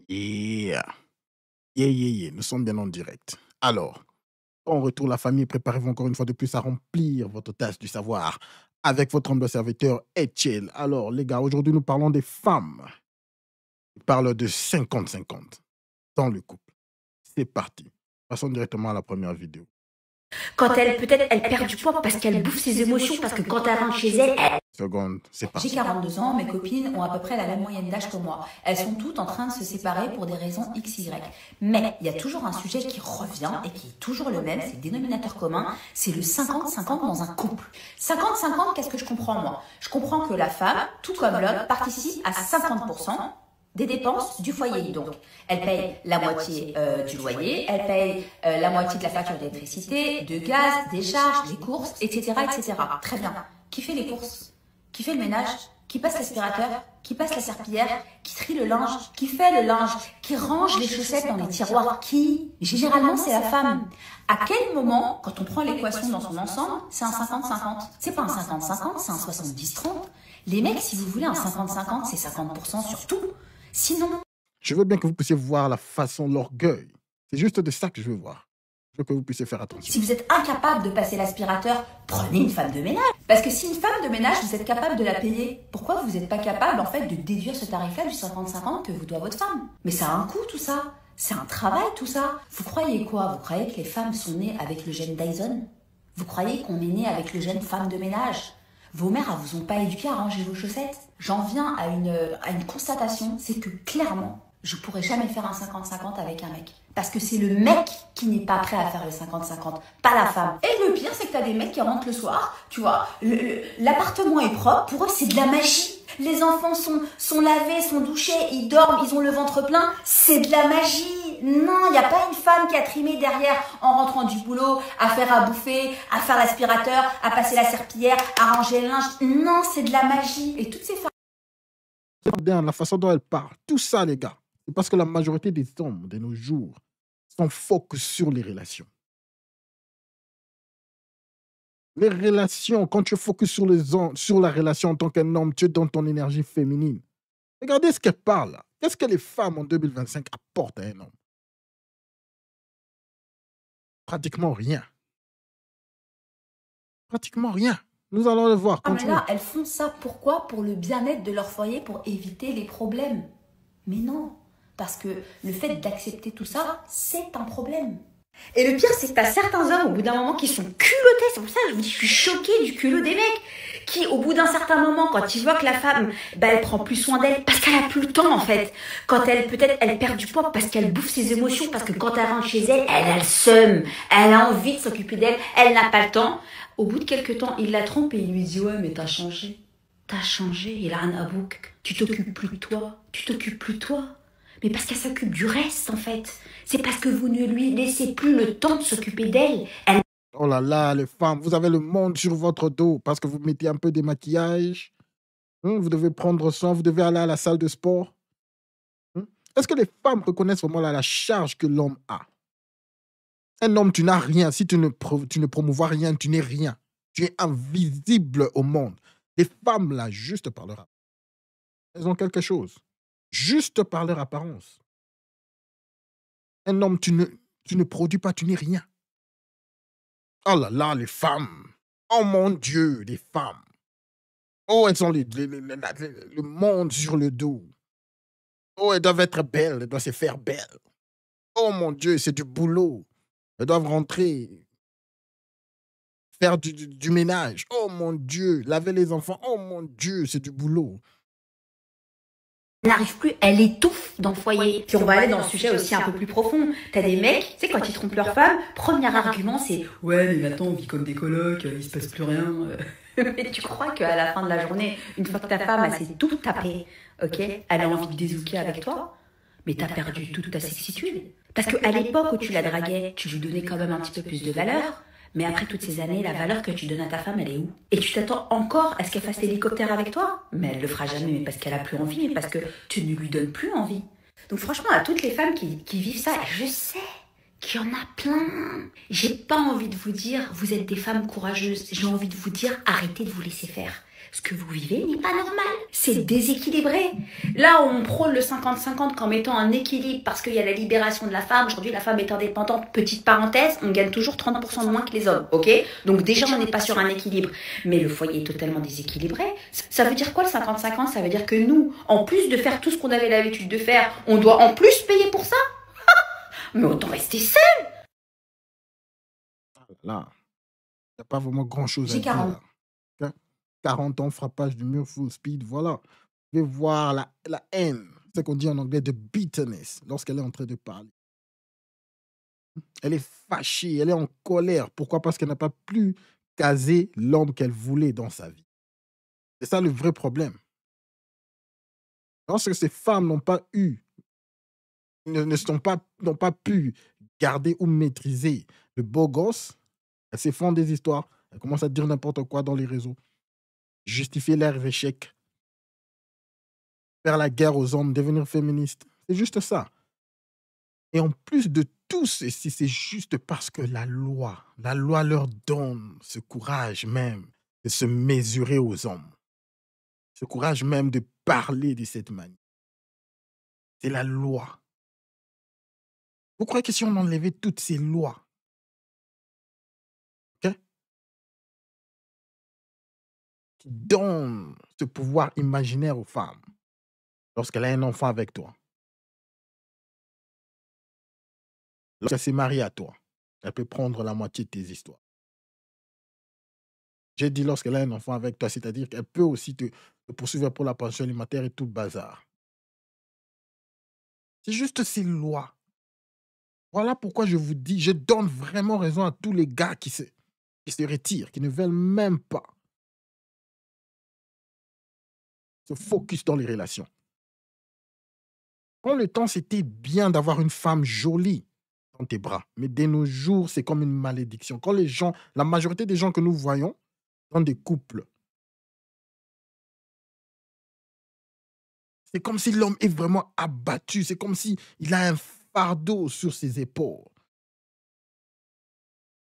Yeah. Yeah. Nous sommes bien en direct. Alors, en retour, la famille, préparez-vous encore une fois de plus à remplir votre tasse du savoir avec votre humble serviteur Etiel. Alors, les gars, aujourd'hui, nous parlons des femmes. On parle de 50-50 dans le couple. C'est parti. Passons directement à la première vidéo. Quand elle, peut-être, elle perd du poids parce qu'elle bouffe ses émotions, parce que quand elle rentre chez elle... Seconde, c'est parti. J'ai 42 ans, mes copines ont à peu près la même moyenne d'âge que moi. Elles sont toutes en train de se séparer pour des raisons XY. Mais il y a toujours un sujet qui revient et qui est toujours le même, c'est le dénominateur commun, c'est le 50-50 dans un couple. 50-50, qu'est-ce que je comprends moi? Je comprends que la femme, tout comme l'homme, participe à 50% des dépenses du foyer. Donc, elle paye la moitié du loyer, elle paye la moitié de la facture d'électricité, de gaz, des charges, des courses, etc., etc. Très bien. Qui fait les courses? Qui fait le ménage? Qui passe l'aspirateur? Qui passe la serpillière? Qui trie le linge? Qui fait le linge? Qui range les chaussettes dans les tiroirs? Qui? Généralement, c'est la femme. À quel moment, quand on prend l'équation dans son ensemble, c'est un 50-50? C'est pas un 50-50, c'est un 70-30. Les mecs, si vous voulez un 50-50, c'est 50% sur tout. Sinon... Je veux bien que vous puissiez voir la façon, l'orgueil. C'est juste de ça que je veux voir. Je veux que vous puissiez faire attention. Si vous êtes incapable de passer l'aspirateur, prenez une femme de ménage. Parce que si une femme de ménage, vous êtes capable de la payer, pourquoi vous n'êtes pas capable, en fait, de déduire ce tarif-là du 50-50 que vous doit votre femme? Mais ça a un coût, tout ça. C'est un travail, tout ça. Vous croyez quoi? Vous croyez que les femmes sont nées avec le gène Dyson? Vous croyez qu'on est né avec le gène femme de ménage? Vos mères ne vous ont pas éduqué à ranger vos chaussettes? J'en viens à une constatation, c'est que clairement, je pourrais jamais faire un 50-50 avec un mec. Parce que c'est le mec qui n'est pas prêt à faire le 50-50, pas la femme. Et le pire, c'est que t'as des mecs qui rentrent le soir, tu vois, l'appartement est propre, pour eux c'est de la magie. Les enfants sont lavés, sont douchés, ils dorment, ils ont le ventre plein, c'est de la magie. Non, il n'y a pas une femme qui a trimé derrière en rentrant du boulot, à faire à bouffer, à faire l'aspirateur, à passer la serpillière, à ranger le linge. Non, c'est de la magie. Et toutes ces femmes... C'est bien la façon dont elle parle. Tout ça, les gars, c'est parce que la majorité des hommes de nos jours sont focus sur les relations. Les relations, quand tu es focus sur la relation en tant qu'un homme, tu es dans ton énergie féminine. Regardez ce qu'elle parle là. Qu'est-ce que les femmes en 2025 apportent à un homme? Pratiquement rien. Pratiquement rien. Nous allons le voir. Ah, mais Continue. là, elles font ça pourquoi? Pour le bien-être de leur foyer, pour éviter les problèmes. Mais non, parce que le fait d'accepter tout ça, c'est un problème. Et le pire, c'est que t'as certains hommes, au bout d'un moment, qui sont culottés. C'est pour ça que je vous dis, je suis choquée du culot des mecs. Qui, au bout d'un certain moment, quand ils voient que la femme, elle prend plus soin d'elle, parce qu'elle a plus le temps, en fait. Quand elle, peut-être, elle perd du poids parce qu'elle bouffe ses émotions, parce que quand elle rentre chez elle, elle a le seum. Elle a envie de s'occuper d'elle, elle n'a pas le temps. Au bout de quelques temps, il la trompe et il lui dit, ouais, mais t'as changé. T'as changé, il a un abouk. Tu t'occupes plus de toi. Tu t'occupes plus de toi. Mais parce qu'elle s'occupe du reste, en fait. C'est parce que vous ne lui laissez plus le temps de s'occuper d'elle. Elle... Oh là là, les femmes, vous avez le monde sur votre dos parce que vous mettez un peu de maquillage. Vous devez prendre soin, vous devez aller à la salle de sport. Est-ce que les femmes reconnaissent vraiment la charge que l'homme a? Un homme, tu n'as rien. Si tu ne promouvois rien, tu n'es rien. Tu es invisible au monde. Les femmes, là, juste par leur apparence, elles ont quelque chose. Juste par leur apparence. Un homme, tu ne produis pas, tu n'es rien. Oh là là, les femmes. Oh mon Dieu, les femmes. Oh, elles ont le monde sur le dos. Oh, elles doivent être belles, elles doivent se faire belles. Oh mon Dieu, c'est du boulot. Elles doivent rentrer, faire du ménage. Oh mon Dieu, laver les enfants. Oh mon Dieu, c'est du boulot. Elle n'arrive plus, elle étouffe dans le foyer. Puis on va aller dans le sujet aussi un peu plus profond. T'as des mecs, tu sais, quand ils trompent leur femme, premier argument c'est « Ouais, mais maintenant on vit comme des colocs, il se passe plus rien. » Mais tu crois qu'à la fin de la journée, une fois que ta femme, elle s'est tout tapée, ok, elle a envie de dézouker avec toi, mais t'as perdu toute ta sexitude. Parce qu'à l'époque où tu la draguais, tu lui donnais quand même un petit peu plus de valeur. Mais après toutes ces années, la valeur que tu donnes à ta femme, elle est où? Et tu t'attends encore à ce qu'elle fasse l'hélicoptère avec toi? Mais elle le fera jamais, mais parce qu'elle a plus envie, mais parce que tu ne lui donnes plus envie. Donc franchement, à toutes les femmes qui vivent ça, je sais qu'il y en a plein. J'ai pas envie de vous dire, vous êtes des femmes courageuses. J'ai envie de vous dire, arrêtez de vous laisser faire. Ce que vous vivez n'est pas normal. C'est déséquilibré. Là où on prône le 50-50 comme étant un équilibre parce qu'il y a la libération de la femme, aujourd'hui la femme est indépendante, petite parenthèse, on gagne toujours 30% de moins que les hommes, ok? Donc déjà on n'est pas sur un équilibre. Mais le foyer est totalement déséquilibré. Ça veut dire quoi le 50-50? Ça veut dire que nous, en plus de faire tout ce qu'on avait l'habitude de faire, on doit en plus payer pour ça? Mais autant rester seul. Là, il n'y a pas vraiment grand-chose à J'ai dire 40. là. 40 ans, frappage du mur, full speed, voilà. Vous pouvez voir la haine, c'est ce qu'on dit en anglais de bitterness, lorsqu'elle est en train de parler. Elle est fâchée, elle est en colère. Pourquoi? Parce qu'elle n'a pas pu caser l'homme qu'elle voulait dans sa vie. C'est ça le vrai problème. Lorsque ces femmes n'ont pas eu, n'ont pas pu garder ou maîtriser le beau gosse, elles se font des histoires, elles commencent à dire n'importe quoi dans les réseaux, justifier leurs échecs, faire la guerre aux hommes, devenir féministes. C'est juste ça. Et en plus de tout ceci, c'est juste parce que la loi leur donne ce courage même de se mesurer aux hommes, ce courage même de parler de cette manière. C'est la loi. Vous croyez que si on enlevait toutes ces lois, ok, qui donnent ce pouvoir imaginaire aux femmes lorsqu'elle a un enfant avec toi, lorsqu'elle s'est mariée à toi, elle peut prendre la moitié de tes histoires. J'ai dit lorsqu'elle a un enfant avec toi, c'est-à-dire qu'elle peut aussi te poursuivre pour la pension alimentaire et tout le bazar. C'est juste ces lois. Voilà pourquoi je vous dis, je donne vraiment raison à tous les gars qui se retirent, qui ne veulent même pas se focus dans les relations. Quand le temps, c'était bien d'avoir une femme jolie dans tes bras, mais de nos jours, c'est comme une malédiction. Quand les gens, la majorité des gens que nous voyons dans des couples, c'est comme si l'homme est vraiment abattu, c'est comme si il a un fardeau sur ses épaules.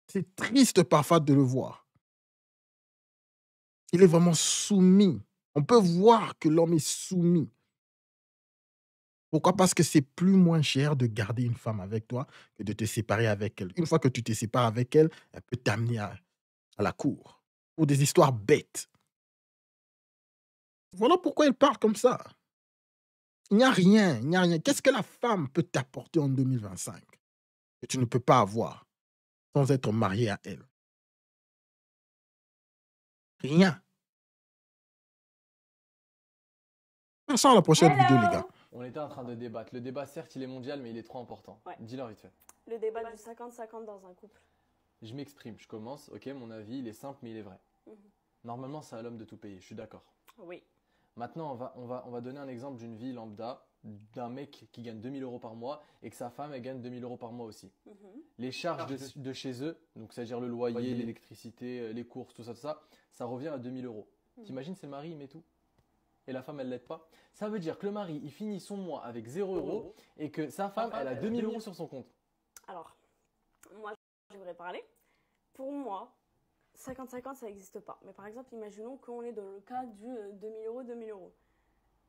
C'est triste parfois de le voir. Il est vraiment soumis. On peut voir que l'homme est soumis. Pourquoi? Parce que c'est plus moins cher de garder une femme avec toi que de te séparer avec elle. Une fois que tu te sépares avec elle, elle peut t'amener à la cour pour des histoires bêtes. Voilà pourquoi elle parle comme ça. Il n'y a rien, il n'y a rien. Qu'est-ce que la femme peut t'apporter en 2025 que tu ne peux pas avoir sans être marié à elle? Rien. Passons à la prochaine vidéo, les gars. On était en train de débattre. Le débat, certes, il est mondial, mais il est trop important. Ouais. Dis-leur vite fait. Le débat du 50-50 dans un couple. Je m'exprime, je commence. Ok, mon avis, il est simple, mais il est vrai. Mhm. Normalement, c'est à l'homme de tout payer, je suis d'accord. Oui. Maintenant, on va donner un exemple d'une vie lambda, d'un mec qui gagne 2000 euros par mois et que sa femme, elle gagne 2000 euros par mois aussi. Mhm. Les charges de chez eux, donc c'est-à-dire le loyer, l'électricité, les courses, tout ça, ça revient à 2000 euros. Mhm. T'imagines, c'est le mari, il met tout et la femme, elle l'aide pas. Ça veut dire que le mari, il finit son mois avec 0 euros et que sa femme, elle a 2000 euros sur son compte. Alors, moi, j'aimerais parler. Pour moi, 50-50, ça n'existe pas. Mais par exemple, imaginons qu'on est dans le cas du 2000 euros.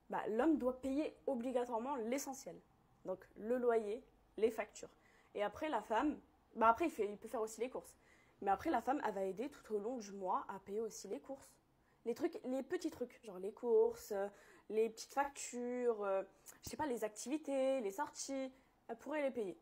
Bah, l'homme doit payer obligatoirement l'essentiel. Donc, le loyer, les factures. Et après, la femme, bah après, il peut faire aussi les courses. Mais après, la femme, elle va aider tout au long du mois à payer aussi les courses. Les petits trucs, genre les courses, les petites factures, je sais pas, les activités, les sorties, elle pourrait les payer.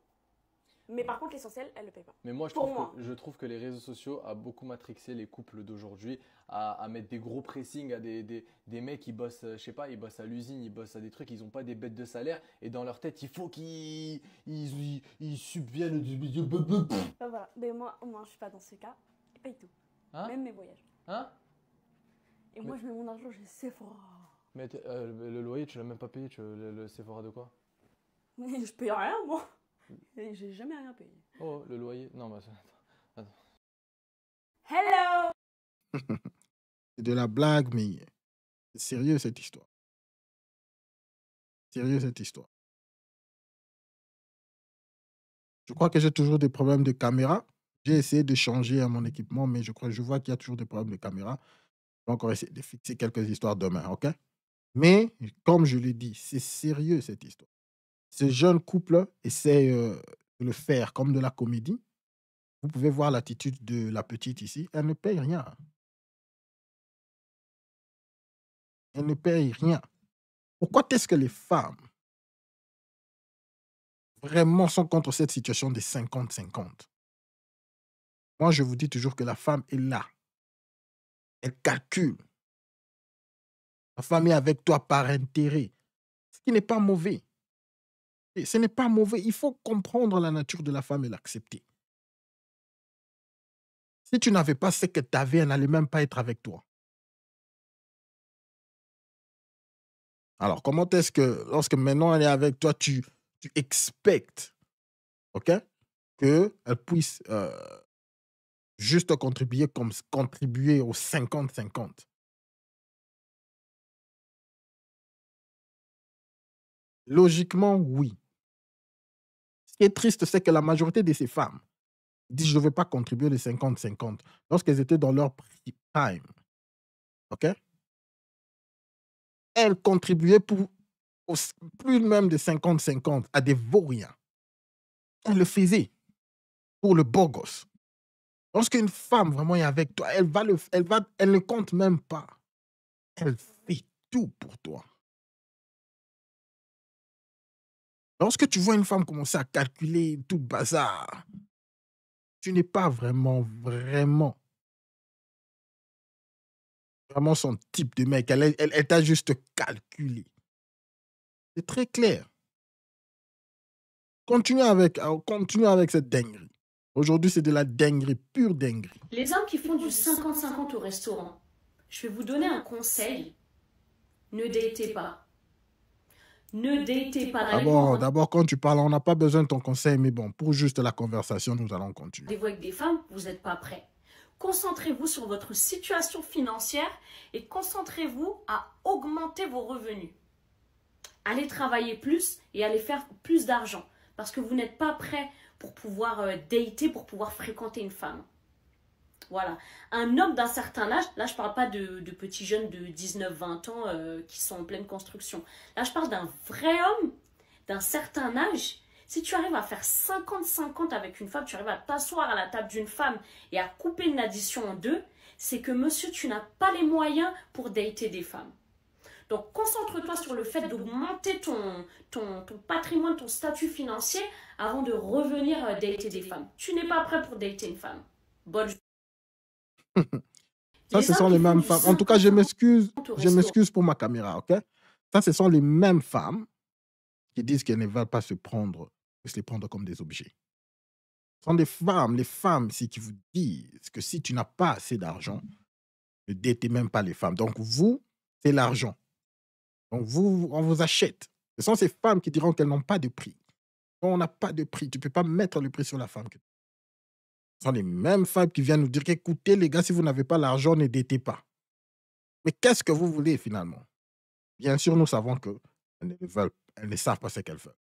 Mais par contre, l'essentiel, elle ne le paye pas. Mais moi, Pour moi. je trouve que les réseaux sociaux a beaucoup matrixé les couples d'aujourd'hui à mettre des gros pressings à des mecs qui bossent, je sais pas, ils bossent à l'usine, ils bossent à des trucs, ils n'ont pas des bêtes de salaire et dans leur tête, il faut qu'ils subviennent du... Voilà, mais moi, je suis pas dans ce cas. Ils payent tout. Hein? Même mes voyages. Hein? Et moi, je mets mon argent chez Sephora. Mais le loyer, tu l'as même pas payé, le Sephora de quoi? Mais je paye rien, moi. Et j'ai jamais rien payé. Oh, le loyer? Non, bah attends. Hello! C'est de la blague, mais c'est sérieux cette histoire. Sérieux cette histoire. Je crois que j'ai toujours des problèmes de caméra. J'ai essayé de changer mon équipement, mais je vois qu'il y a toujours des problèmes de caméra. On va encore essayer de fixer quelques histoires demain, OK? Mais comme je l'ai dit, c'est sérieux cette histoire. Ce jeune couple essaie, de le faire comme de la comédie. Vous pouvez voir l'attitude de la petite ici, elle ne paye rien, elle ne paye rien. Pourquoi est-ce que les femmes vraiment sont contre cette situation des 50-50? Moi, je vous dis toujours que la femme est là, elle calcule. La femme est avec toi par intérêt, ce qui n'est pas mauvais. Et ce n'est pas mauvais, il faut comprendre la nature de la femme et l'accepter. Si tu n'avais pas ce que tu avais, elle n'allait même pas être avec toi. Alors, comment est-ce que, lorsque maintenant elle est avec toi, tu expectes, OK, qu'elle puisse juste contribuer comme contribuer aux 50-50? Logiquement, oui. Ce qui est triste, c'est que la majorité de ces femmes disent je ne veux pas contribuer les 50-50 lorsqu'elles étaient dans leur prime. OK? Elles contribuaient pour plus même de 50-50 à des vauriens. Elles le faisaient pour le beau gosse. Lorsqu'une femme vraiment est avec toi, elle ne compte même pas. Elle fait tout pour toi. Lorsque tu vois une femme commencer à calculer tout le bazar, tu n'es pas vraiment son type de mec. Elle t'a juste calculé. C'est très clair. Continue avec cette dinguerie. Aujourd'hui, c'est de la dinguerie, pure dinguerie. Les hommes qui font du 50-50 au restaurant, je vais vous donner un conseil. Ne datez pas. Ne datez pas. D'abord, quand tu parles, on n'a pas besoin de ton conseil, mais bon, pour juste la conversation, nous allons continuer. Rendez-vous avec des femmes, vous n'êtes pas prêts. Concentrez-vous sur votre situation financière et concentrez-vous à augmenter vos revenus. Allez travailler plus et allez faire plus d'argent parce que vous n'êtes pas prêt pour pouvoir dater, pour pouvoir fréquenter une femme. Voilà. Un homme d'un certain âge, là je ne parle pas de petits jeunes de 19-20 ans qui sont en pleine construction. Là je parle d'un vrai homme d'un certain âge. Si tu arrives à faire 50-50 avec une femme, tu arrives à t'asseoir à la table d'une femme et à couper une addition en deux, c'est que monsieur, tu n'as pas les moyens pour dater des femmes. Donc concentre-toi sur le fait d'augmenter ton patrimoine, ton statut financier avant de revenir dater des femmes. Tu n'es pas prêt pour dater une femme. Bonne Ça, ce sont les mêmes femmes. En tout cas, je m'excuse pour ma caméra, OK? Ça, ce sont les mêmes femmes qui disent qu'elles ne veulent pas se les prendre comme des objets. Ce sont des femmes, les femmes ici qui vous disent que si tu n'as pas assez d'argent, ne datez même pas les femmes. Donc, vous, c'est l'argent. Donc, on vous achète. Ce sont ces femmes qui diront qu'elles n'ont pas de prix. On n'a pas de prix. Tu ne peux pas mettre le prix sur la femme. Ce sont les mêmes femmes qui viennent nous dire qu'écoutez, les gars, si vous n'avez pas l'argent, ne datez pas. Mais qu'est-ce que vous voulez finalement? Bien sûr, nous savons qu'elles ne savent pas ce qu'elles veulent.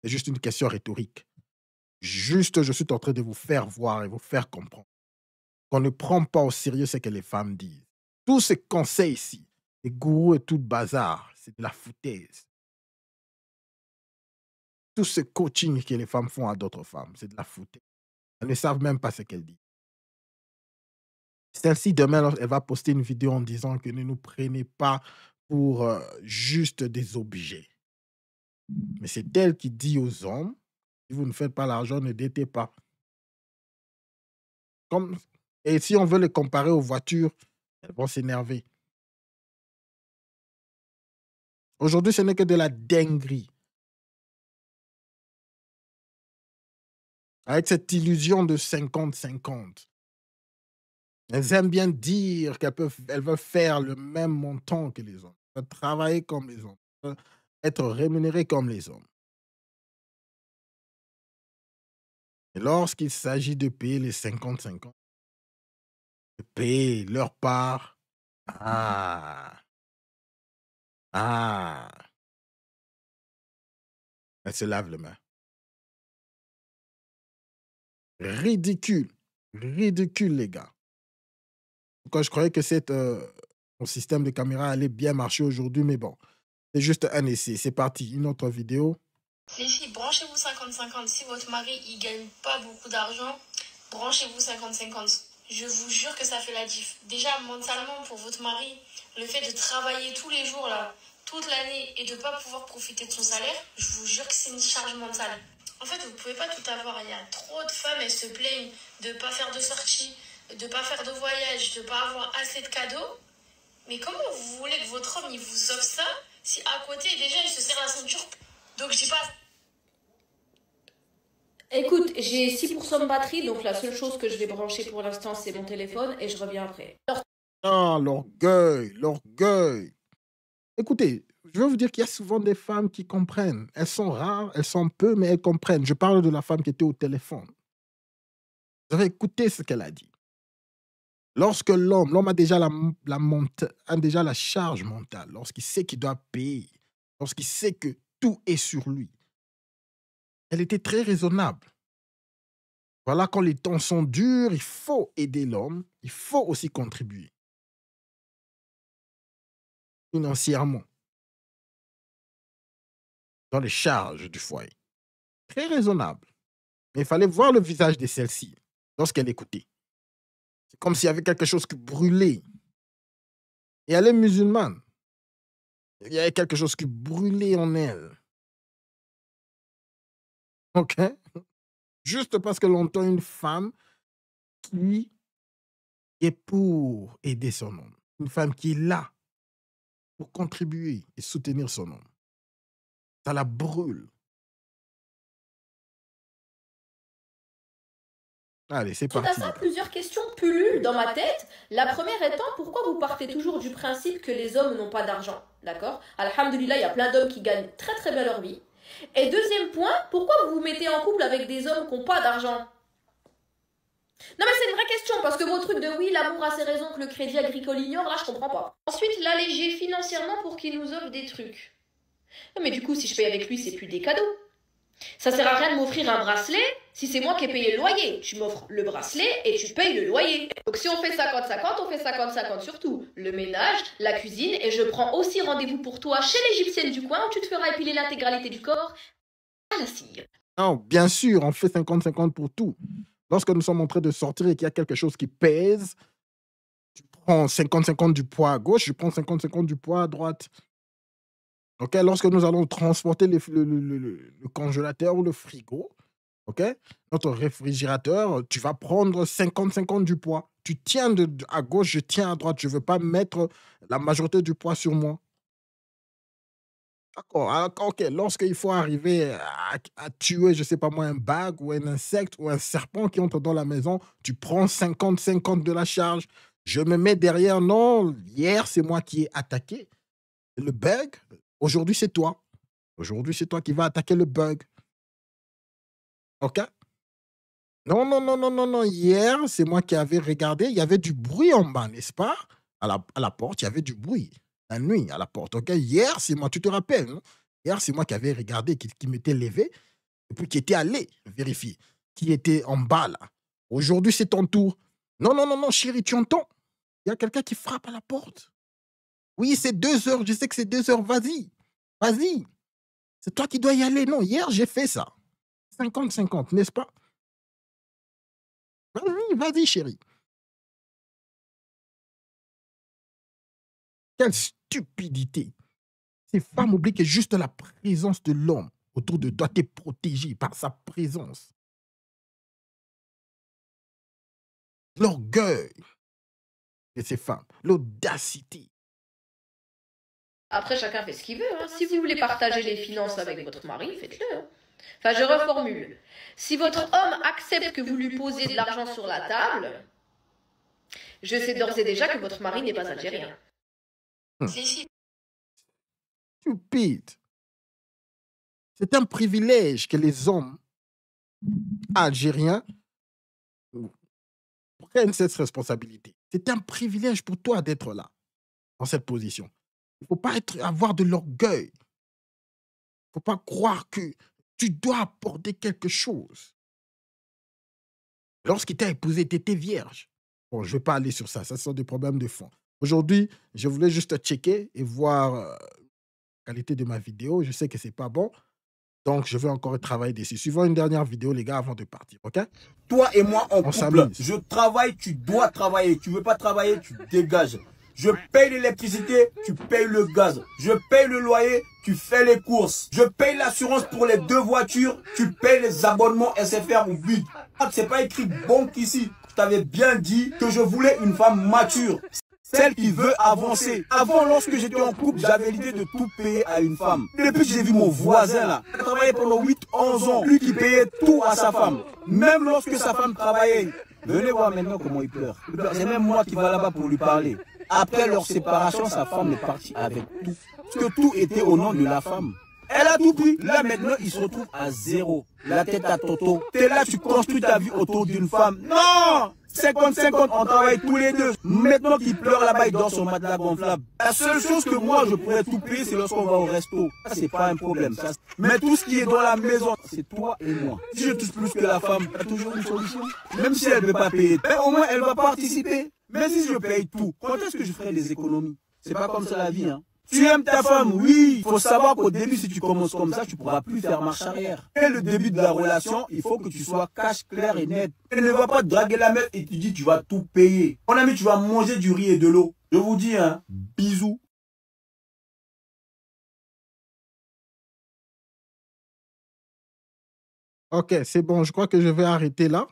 C'est juste une question rhétorique. Juste, je suis en train de vous faire voir et vous faire comprendre qu'on ne prend pas au sérieux ce que les femmes disent. Tous ces conseils ici, les gourous et tout le bazar, c'est de la foutaise. Tout ce coaching que les femmes font à d'autres femmes, c'est de la foutaise. Elles ne savent même pas ce qu'elles disent. Celle-ci, demain, elle va poster une vidéo en disant que ne nous prenez pas pour juste des objets. Mais c'est elle qui dit aux hommes, si vous ne faites pas l'argent, ne datez pas. Et si on veut les comparer aux voitures, elles vont s'énerver. Aujourd'hui, ce n'est que de la dinguerie. Avec cette illusion de 50-50. Elles aiment bien dire elles veulent faire le même montant que les hommes, elles veulent travailler comme les hommes, elles veulent être rémunérées comme les hommes. Et lorsqu'il s'agit de payer les 50-50, de payer leur part, elles se lavent les mains. Ridicule, ridicule les gars. Quand je croyais que cette Mon système de caméra allait bien marcher aujourd'hui, mais bon, c'est juste un essai. C'est parti, une autre vidéo. Les filles, branchez-vous 50-50. Si votre mari, il gagne pas beaucoup d'argent, branchez-vous 50-50. Je vous jure que ça fait la diff. Déjà, mentalement, pour votre mari, le fait de travailler tous les jours, là, toute l'année, et de pas pouvoir profiter de son salaire, je vous jure que c'est une charge mentale. En fait, vous pouvez pas tout avoir. Il y a trop de femmes, elles se plaignent de pas faire de sorties, de pas faire de voyage, de pas avoir assez de cadeaux. Mais comment vous voulez que votre homme, il vous offre ça, si à côté, déjà, il se serre la ceinture? Donc, je dis pas... Écoute, j'ai 6% de batterie, donc la seule chose que je vais brancher pour l'instant, c'est mon téléphone et je reviens après. Ah, l'orgueil, l'orgueil. Écoutez, je veux vous dire qu'il y a souvent des femmes qui comprennent. Elles sont rares, elles sont peu, mais elles comprennent. Je parle de la femme qui était au téléphone. Vous avez écouté ce qu'elle a dit. Lorsque l'homme a déjà a déjà la charge mentale, lorsqu'il sait qu'il doit payer, lorsqu'il sait que tout est sur lui, elle était très raisonnable. Voilà, quand les temps sont durs, il faut aider l'homme, il faut aussi contribuer financièrement dans les charges du foyer. Très raisonnable. Mais il fallait voir le visage de celle-ci lorsqu'elle écoutait. C'est comme s'il y avait quelque chose qui brûlait. Et elle est musulmane. Il y avait quelque chose qui brûlait en elle. OK? Juste parce que l'on entend une femme qui est pour aider son homme. Une femme qui est là pour contribuer et soutenir son homme. Ça la brûle. Allez, c'est Suite à parti. ça, plusieurs questions pullulent dans ma tête. La première étant, pourquoi vous partez toujours du principe que les hommes n'ont pas d'argent? D'accord? Alhamdulillah, il y a plein d'hommes qui gagnent très très bien leur vie. Et deuxième point, pourquoi vous vous mettez en couple avec des hommes qui n'ont pas d'argent? Non mais c'est une vraie question, parce que vos trucs de oui, l'amour a ses raisons que le crédit agricole ignore, là je comprends pas. Ensuite, l'alléger financièrement pour qu'il nous offre des trucs. Non mais du coup, si je paye avec lui, c'est plus des cadeaux. Ça sert à rien de m'offrir un bracelet si c'est moi qui ai payé le loyer. Tu m'offres le bracelet et tu payes le loyer. Donc si on fait 50-50, on fait 50-50 sur tout. Le ménage, la cuisine, et je prends aussi rendez-vous pour toi chez l'égyptienne du coin où tu te feras épiler l'intégralité du corps à la cire. Non, bien sûr, on fait 50-50 pour tout. Lorsque nous sommes en train de sortir et qu'il y a quelque chose qui pèse, tu prends 50-50 du poids à gauche, je prends 50-50 du poids à droite. OK? Lorsque nous allons transporter le congélateur ou le frigo, OK? Notre réfrigérateur, tu vas prendre 50-50 du poids. Tu tiens à gauche, je tiens à droite. Je ne veux pas mettre la majorité du poids sur moi. D'accord. Alors, OK. Lorsqu'il faut arriver à tuer, je ne sais pas moi, un bague ou un insecte ou un serpent qui entre dans la maison, tu prends 50-50 de la charge. Je me mets derrière. Non, hier, c'est moi qui ai attaqué le bug. Aujourd'hui, c'est toi. Aujourd'hui, c'est toi qui vas attaquer le bug. OK? Non, non, non, non, non, non. Hier, c'est moi qui avais regardé. Il y avait du bruit en bas, n'est-ce pas? À la porte, il y avait du bruit. La nuit, à la porte. OK? Hier, c'est moi. Tu te rappelles, non? Hier, c'est moi qui avais regardé, qui m'était levé, et puis qui était allé vérifier, qui était en bas, là. Aujourd'hui, c'est ton tour. Non, non, non, non, chérie, tu entends? Il y a quelqu'un qui frappe à la porte. Oui, c'est 2 heures. Je sais que c'est 2 heures. Vas-y. Vas-y. C'est toi qui dois y aller. Non, hier, j'ai fait ça. 50-50, n'est-ce pas? Vas-y, vas-y, chérie. Quelle stupidité. Ces femmes oublient que juste la présence de l'homme autour de toi t'est protégée par sa présence. L'orgueil de ces femmes, l'audacité. Après, chacun fait ce qu'il veut. Hein. Si vous voulez partager les finances avec votre mari, faites-le. Hein. Enfin, je reformule. Si votre homme accepte que vous lui posiez de l'argent sur la table, je sais d'ores et déjà que votre mari n'est pas algérien. Les filles, Stupide. C'est un privilège que les hommes algériens prennent cette responsabilité. C'est un privilège pour toi d'être là, dans cette position. Il ne faut pas avoir de l'orgueil. Il ne faut pas croire que tu dois apporter quelque chose. Lorsqu'il t'a épousé, tu étais vierge. Bon, je ne vais pas aller sur ça. Ça, ce sont des problèmes de fond. Aujourd'hui, je voulais juste checker et voir la qualité de ma vidéo. Je sais que c'est pas bon. Donc, je vais encore travailler dessus. Suivons une dernière vidéo, les gars, avant de partir, OK? Toi et moi, en On couple, s'amuse. je travaille, tu dois travailler. Tu veux pas travailler, tu dégages. Je paye l'électricité, tu payes le gaz. Je paye le loyer, tu fais les courses. Je paye l'assurance pour les 2 voitures, tu payes les abonnements SFR ou BID. C'est pas écrit banque ici. Je t'avais bien dit que je voulais une femme mature. Celle qui veut avancer. Avant, lorsque j'étais en couple, j'avais l'idée de tout payer à une femme. Depuis que j'ai vu mon voisin là, il travaillait pendant 8-11 ans, lui qui payait tout à sa femme. Même lorsque sa femme travaillait. Venez voir maintenant comment il pleure. C'est même moi qui va là-bas pour lui parler. Après leur séparation, sa femme est partie avec tout. Parce que tout était au nom de la femme. Elle a tout pris. Là maintenant, il se retrouve à 0. La tête à Toto. T'es là, tu construis ta vie autour d'une femme. Non! 50-50, on travaille tous les deux. Maintenant qu'il pleure là-bas, il dort sur matelas gonflable. La seule chose que moi, je pourrais tout payer, c'est lorsqu'on va au resto. Ça, c'est pas un problème. Ça, mais tout ce qui est dans la maison, c'est toi et moi. Si je touche plus que la femme, il y a toujours une solution. Même si elle ne veut pas payer, mais au moins, elle va participer. Mais si je paye tout, quand est-ce que je ferai des économies? C'est pas comme ça la vie, hein. Tu aimes ta femme, oui. Il faut savoir qu'au début, si tu commences comme ça, tu pourras plus faire marche arrière. Et le début de la relation, il faut que tu sois cash, clair et net. Elle ne va pas draguer la meuf et tu dis tu vas tout payer. Mon ami, tu vas manger du riz et de l'eau. Je vous dis, hein, bisous. OK, c'est bon. Je crois que je vais arrêter là.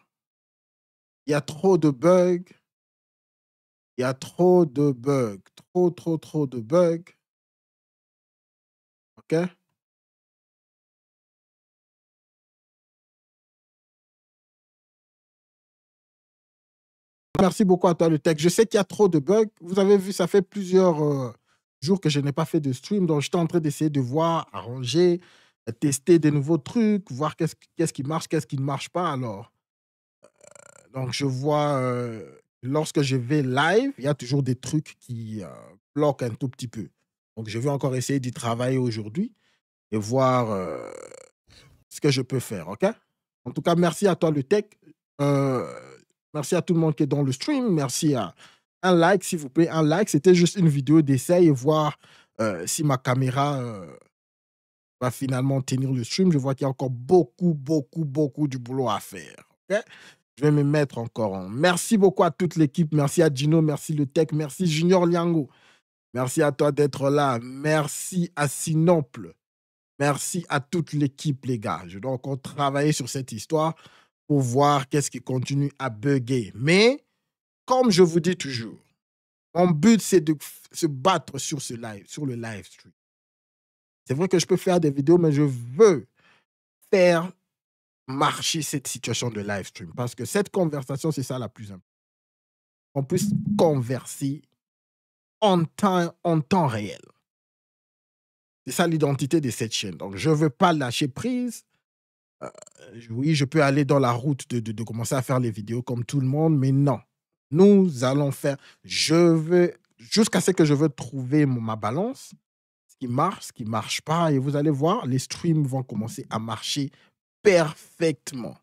Il y a trop de bugs. Il y a trop de bugs. Trop de bugs. OK? Merci beaucoup à toi, le tech. Je sais qu'il y a trop de bugs. Vous avez vu, ça fait plusieurs jours que je n'ai pas fait de stream. Donc, j'étais en train d'essayer de voir, arranger, tester des nouveaux trucs, voir qu'est-ce qui marche, qu'est-ce qui ne marche pas. Alors, donc, je vois, lorsque je vais live, il y a toujours des trucs qui bloquent un tout petit peu. Donc, je vais encore essayer d'y travailler aujourd'hui et voir ce que je peux faire, OK? En tout cas, merci à toi, le tech. Merci à tout le monde qui est dans le stream. Merci à un like, s'il vous plaît. Un like, c'était juste une vidéo d'essai et voir si ma caméra va finalement tenir le stream. Je vois qu'il y a encore beaucoup du boulot à faire, OK? Je vais me mettre encore en. Merci beaucoup à toute l'équipe. Merci à Gino, merci le tech, merci Junior Liango. Merci à toi d'être là. Merci à Sinople. Merci à toute l'équipe, les gars. Je dois encore travailler sur cette histoire pour voir qu'est-ce qui continue à bugger. Mais, comme je vous dis toujours, mon but, c'est de se battre sur le live stream. C'est vrai que je peux faire des vidéos, mais je veux faire marcher cette situation de live stream. Parce que cette conversation, c'est ça la plus importante. On puisse converser en temps réel. C'est ça l'identité de cette chaîne. Donc, je ne veux pas lâcher prise. Oui, je peux aller dans la route de commencer à faire les vidéos comme tout le monde, mais non. Nous allons faire... jusqu'à ce que je veux trouver ma balance, ce qui marche pas, et vous allez voir, les streams vont commencer à marcher parfaitement.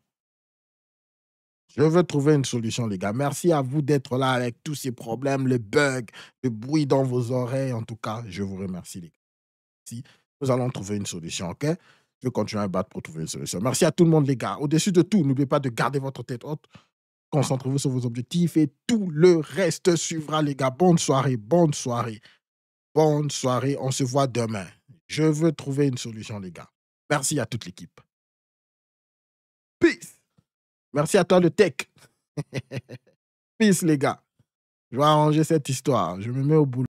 Je veux trouver une solution, les gars. Merci à vous d'être là avec tous ces problèmes, le bug, le bruit dans vos oreilles. En tout cas, je vous remercie, les gars. Si nous allons trouver une solution, OK? Je vais continuer à battre pour trouver une solution. Merci à tout le monde, les gars. Au-dessus de tout, n'oubliez pas de garder votre tête haute. Concentrez-vous sur vos objectifs et tout le reste suivra, les gars. Bonne soirée. On se voit demain. Je veux trouver une solution, les gars. Merci à toute l'équipe. Peace. Merci à toi, le tech. Peace, les gars. Je vais arranger cette histoire. Je me mets au boulot.